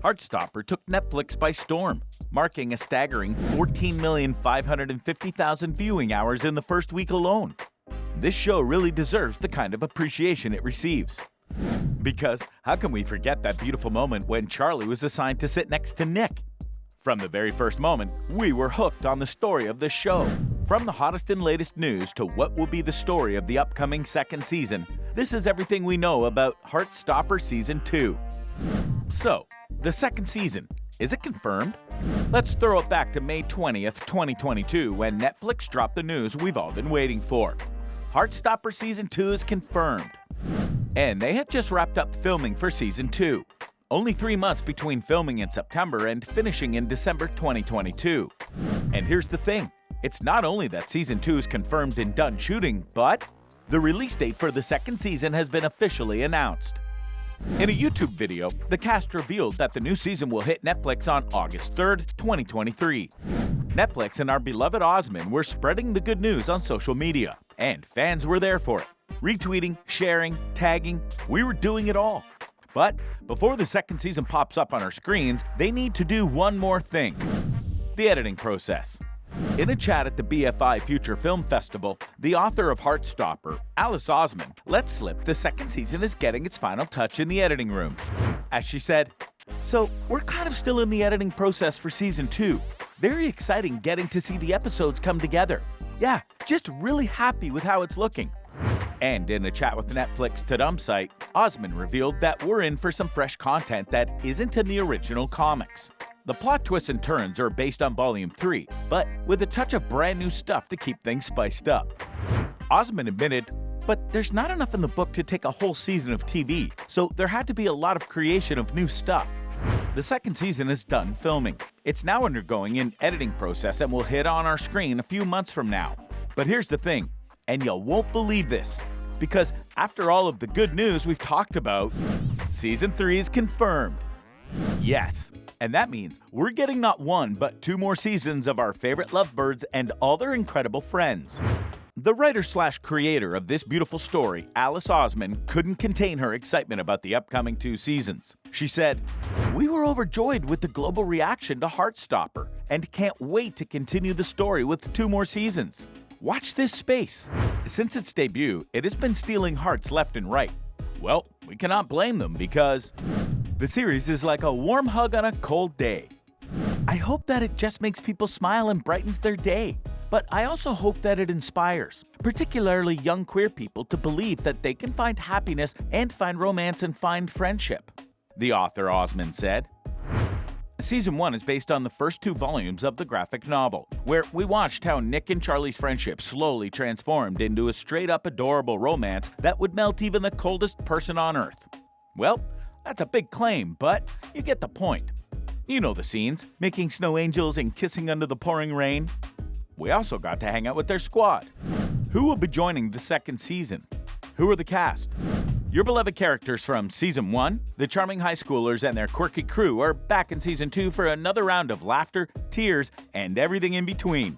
Heartstopper took Netflix by storm, marking a staggering 14,550,000 viewing hours in the first week alone. This show really deserves the kind of appreciation it receives. Because how can we forget that beautiful moment when Charlie was assigned to sit next to Nick? From the very first moment, we were hooked on the story of this show. From the hottest and latest news to what will be the story of the upcoming second season, this is everything we know about Heartstopper Season 2. So, the second season, is it confirmed? Let's throw it back to May 20th, 2022, when Netflix dropped the news we've all been waiting for. Heartstopper Season 2 is confirmed. And they had just wrapped up filming for Season 2. Only 3 months between filming in September and finishing in December 2022. And here's the thing, it's not only that Season 2 is confirmed and done shooting, but the release date for the second season has been officially announced. In a YouTube video, the cast revealed that the new season will hit Netflix on August 3rd, 2023. Netflix and our beloved Oseman were spreading the good news on social media, and fans were there for it. Retweeting, sharing, tagging, we were doing it all. But before the second season pops up on our screens, they need to do one more thing: the editing process. In a chat at the BFI Future Film Festival, the author of Heartstopper, Alice Oseman, let slip the second season is getting its final touch in the editing room. As she said, "So we're kind of still in the editing process for Season 2. Very exciting getting to see the episodes come together. Yeah, just really happy with how it's looking." And in a chat with the Netflix Tudum site, Oseman revealed that we're in for some fresh content that isn't in the original comics. The plot twists and turns are based on Volume 3, but with a touch of brand new stuff to keep things spiced up. Oseman admitted, "But there's not enough in the book to take a whole season of TV, so there had to be a lot of creation of new stuff." The second season is done filming. It's now undergoing an editing process and will hit on our screen a few months from now. But here's the thing, and you won't believe this, because after all of the good news we've talked about, Season 3 is confirmed. Yes, and that means we're getting not one but 2 more seasons of our favorite lovebirds and all their incredible friends. The writer/creator of this beautiful story, Alice Oseman, couldn't contain her excitement about the upcoming 2 seasons. She said, "We were overjoyed with the global reaction to Heartstopper and can't wait to continue the story with 2 more seasons. Watch this space. Since its debut, it has been stealing hearts left and right. Well, we cannot blame them because the series is like a warm hug on a cold day. I hope that it just makes people smile and brightens their day. But I also hope that it inspires, particularly young queer people, to believe that they can find happiness and find romance and find friendship," the author Oseman said. Season 1 is based on the first 2 volumes of the graphic novel, where we watched how Nick and Charlie's friendship slowly transformed into a straight-up adorable romance that would melt even the coldest person on Earth. Well, that's a big claim, but you get the point. You know the scenes, making snow angels and kissing under the pouring rain. We also got to hang out with their squad. Who will be joining the second season? Who are the cast? Your beloved characters from Season 1, the charming high schoolers and their quirky crew, are back in Season 2 for another round of laughter, tears, and everything in between.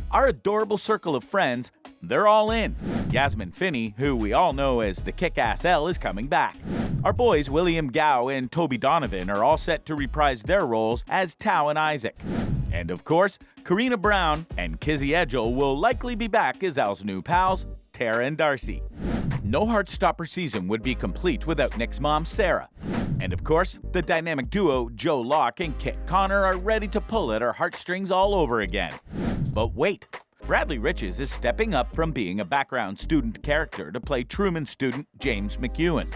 Our adorable circle of friends, they're all in. Yasmin Finney, who we all know as the Kick-Ass Elle, is coming back. Our boys William Gow and Toby Donovan are all set to reprise their roles as Tao and Isaac. And of course, Karina Brown and Kizzy Edgell will likely be back as Elle's new pals, Tara and Darcy. No Heartstopper season would be complete without Nick's mom, Sarah. And of course, the dynamic duo Joe Locke and Kit Connor are ready to pull at our heartstrings all over again. But wait, Bradley Riches is stepping up from being a background student character to play Truman student James McEwen.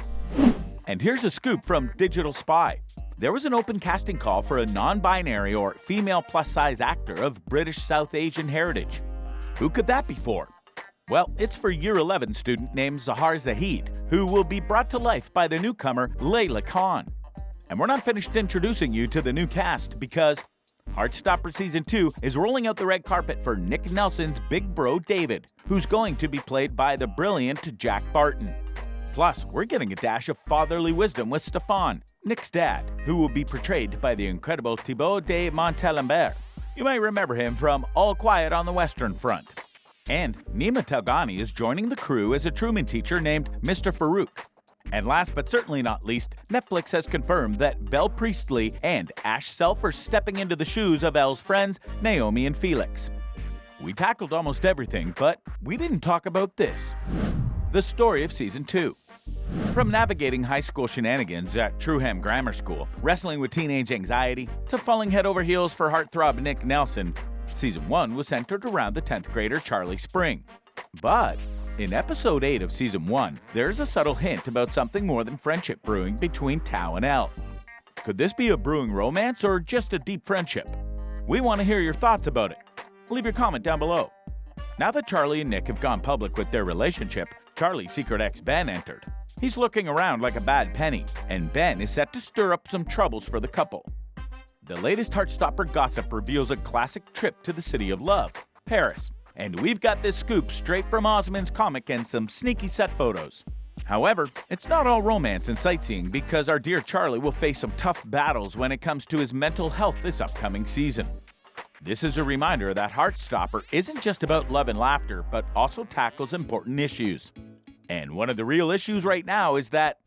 And here's a scoop from Digital Spy. There was an open casting call for a non-binary or female plus-size actor of British South Asian heritage. Who could that be for? Well, it's for Year 11 student named Zahar Zahid, who will be brought to life by the newcomer Layla Khan. And we're not finished introducing you to the new cast because Heartstopper Season 2 is rolling out the red carpet for Nick Nelson's big bro David, who's going to be played by the brilliant Jack Barton. Plus, we're getting a dash of fatherly wisdom with Stefan, Nick's dad, who will be portrayed by the incredible Thibaut de Montalembert. You might remember him from All Quiet on the Western Front. And Nima Talgani is joining the crew as a Truman teacher named Mr. Farouk. And last but certainly not least, Netflix has confirmed that Belle Priestley and Ash Self are stepping into the shoes of Elle's friends, Naomi and Felix. We tackled almost everything, but we didn't talk about this. The story of Season 2. From navigating high school shenanigans at Trueham Grammar School, wrestling with teenage anxiety, to falling head over heels for heartthrob Nick Nelson, Season 1 was centered around the 10th grader Charlie Spring. But in Episode 8 of Season 1, there's a subtle hint about something more than friendship brewing between Tao and Elle. Could this be a brewing romance or just a deep friendship? We want to hear your thoughts about it. Leave your comment down below. Now that Charlie and Nick have gone public with their relationship, Charlie's secret ex Ben entered. He's looking around like a bad penny, and Ben is set to stir up some troubles for the couple. The latest Heartstopper gossip reveals a classic trip to the city of love, Paris. And we've got this scoop straight from Oseman's comic and some sneaky set photos. However, it's not all romance and sightseeing because our dear Charlie will face some tough battles when it comes to his mental health this upcoming season. This is a reminder that Heartstopper isn't just about love and laughter, but also tackles important issues. And one of the real issues right now is that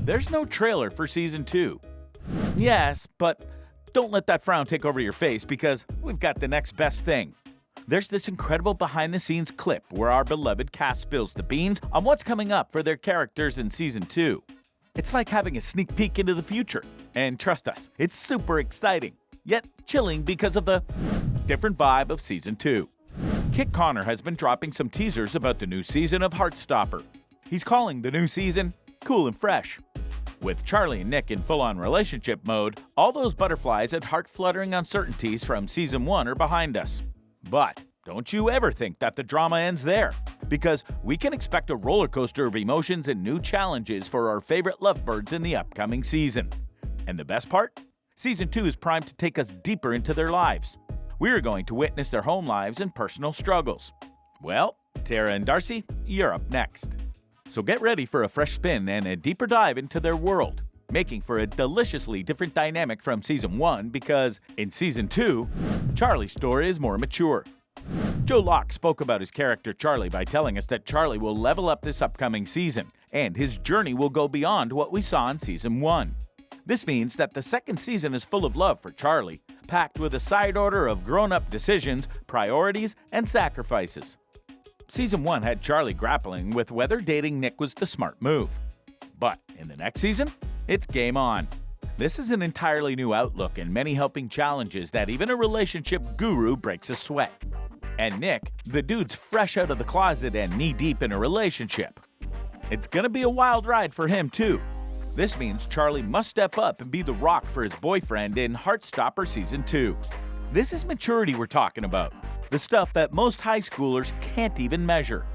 there's no trailer for Season 2. Yes, but don't let that frown take over your face because we've got the next best thing. There's this incredible behind-the-scenes clip where our beloved cast spills the beans on what's coming up for their characters in Season 2. It's like having a sneak peek into the future. And trust us, it's super exciting, yet chilling because of the different vibe of Season 2. Kit Connor has been dropping some teasers about the new season of Heartstopper. He's calling the new season cool and fresh. With Charlie and Nick in full-on relationship mode, all those butterflies and heart-fluttering uncertainties from Season 1 are behind us. But don't you ever think that the drama ends there, because we can expect a roller coaster of emotions and new challenges for our favorite lovebirds in the upcoming season. And the best part? Season 2 is primed to take us deeper into their lives. We're going to witness their home lives and personal struggles. Well, Tara and Darcy, you're up next. So get ready for a fresh spin and a deeper dive into their world, making for a deliciously different dynamic from Season 1 because in Season 2, Charlie's story is more mature. Joe Locke spoke about his character Charlie by telling us that Charlie will level up this upcoming season, and his journey will go beyond what we saw in Season 1. This means that the second season is full of love for Charlie, packed with a side order of grown-up decisions, priorities, and sacrifices. Season 1 had Charlie grappling with whether dating Nick was the smart move. But in the next season, it's game on. This is an entirely new outlook and many helping challenges that even a relationship guru breaks a sweat. And Nick, the dude's fresh out of the closet and knee-deep in a relationship. It's gonna be a wild ride for him too. This means Charlie must step up and be the rock for his boyfriend in Heartstopper Season 2. This is maturity we're talking about. The stuff that most high schoolers can't even measure.